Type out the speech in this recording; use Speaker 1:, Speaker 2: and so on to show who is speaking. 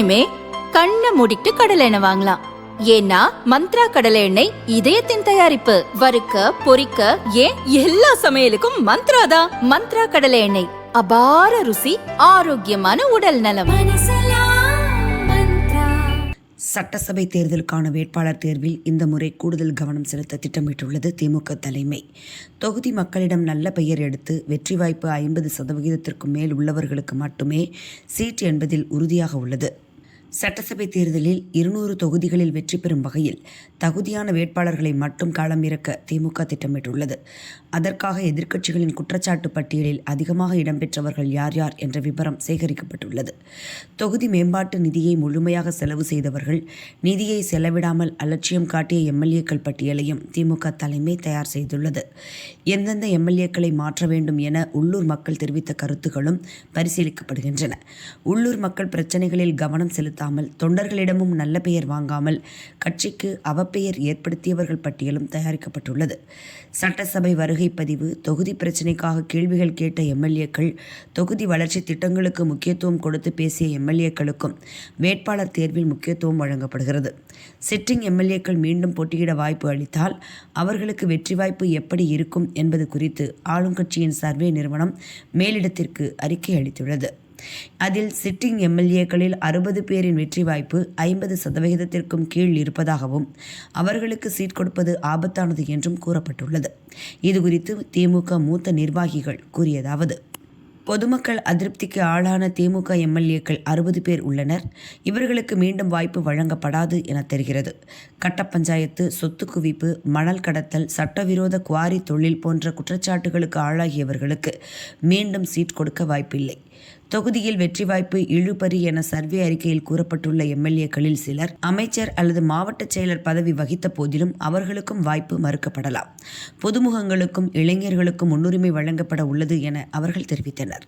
Speaker 1: இனிமே கண்ணை மூடிட்டு கடலை எண்ணெய் வாங்கலாம். ஏன்னா மந்த்ரா கடலை எண்ணெய் இதயத்தின் தயாரிப்பு. வறுக்க பொரிக்க ஏன் எல்லா சமையலுக்கும் மந்த்ரா தான். மந்த்ரா கடலை எண்ணெய், அபார ருசி, ஆரோக்கியமான உடல் நலம்.
Speaker 2: சட்டசபை தேர்தலுக்கான வேட்பாளர் தேர்வில் இந்த முறை கூடுதல் கவனம் செலுத்த திட்டமிட்டுள்ளது திமுக தலைமை. தொகுதி மக்களிடம் நல்ல பெயர் எடுத்து வெற்றி வாய்ப்பு 50% மேல் உள்ளவர்களுக்கு மட்டுமே சீட் என்பதில் உறுதியாக உள்ளது. சட்டசபை தேர்தலில் 200 தொகுதிகளில் வெற்றி பெறும் வகையில் தகுதியான வேட்பாளர்களை மட்டும் களமிறக்க திமுக திட்டமிட்டுள்ளது. அதற்காக எதிர்க்கட்சிகளின் குற்றச்சாட்டு பட்டியலில் அதிகமாக இடம்பெற்றவர்கள் யார் யார் என்ற விவரம் சேகரிக்கப்பட்டுள்ளது. தொகுதி மேம்பாட்டு நிதியை முழுமையாக செலவு செய்தவர்கள், நிதியை செலவிடாமல் அலட்சியம் காட்டிய எம்எல்ஏக்கள் பட்டியலையும் திமுக தலைமை தயார் செய்துள்ளது. எந்தெந்த எம்எல்ஏக்களை மாற்ற வேண்டும் என உள்ளூர் மக்கள் தெரிவித்த கருத்துக்களும் பரிசீலிக்கப்படுகின்றன. உள்ளூர் மக்கள் பிரச்சனைகளில் கவனம் செலுத்த தொண்டர்களிடமும் நல்ல பெயர் வாங்காமல் கட்சிக்கு அவப்பெயர் ஏற்படுத்தியவர்கள் பட்டியலும் தயாரிக்கப்பட்டுள்ளது. சட்டசபை வருகை பதிவு, தொகுதி பிரச்சினைக்காக கேள்விகள் கேட்ட எம்எல்ஏக்கள், தொகுதி வளர்ச்சி திட்டங்களுக்கு முக்கியத்துவம் கொடுத்து பேசிய எம்எல்ஏக்களுக்கும் வேட்பாளர் தேர்வில் முக்கியத்துவம் வழங்கப்படுகிறது. சிட்டிங் எம்எல்ஏக்கள் மீண்டும் போட்டியிட வாய்ப்பு அளித்தால் அவர்களுக்கு வெற்றி வாய்ப்பு எப்படி இருக்கும் என்பது குறித்து ஆளுங்கட்சியின் சர்வே நிறுவனம் மேலிடத்திற்கு அறிக்கை அளித்துள்ளது. அதில் சிட்டிங் எம்எல்ஏக்களில் 60 பேரின் வெற்றி வாய்ப்பு 50% கீழ் இருப்பதாகவும் அவர்களுக்கு சீட் கொடுப்பது ஆபத்தானது என்றும் கூறப்பட்டுள்ளது. இதுகுறித்து திமுக மூத்த நிர்வாகிகள் கூறியதாவது: பொதுமக்கள் அதிருப்திக்கு ஆளான திமுக எம்எல்ஏக்கள் 60 பேர் உள்ளனர். இவர்களுக்கு மீண்டும் வாய்ப்பு வழங்கப்படாது என தெரிகிறது. கட்ட பஞ்சாயத்து, சொத்து குவிப்பு, மணல் கடத்தல், சட்டவிரோத குவாரி தொழில் போன்ற குற்றச்சாட்டுகளுக்கு ஆளாகியவர்களுக்கு மீண்டும் சீட் கொடுக்க வாய்ப்பில்லை. தொகுதியில் வெற்றி வாய்ப்பு இழுபறி என சர்வே அறிக்கையில் கூறப்பட்டுள்ள எம்எல்ஏக்களில் சிலர் அமைச்சர் அல்லது மாவட்ட செயலர் பதவி வகித்த போதிலும் அவர்களுக்கும் வாய்ப்பு மறுக்கப்படலாம். புதுமுகங்களுக்கும் இளைஞர்களுக்கும் முன்னுரிமை வழங்கப்பட உள்ளது என அவர்கள் தெரிவித்தனர்.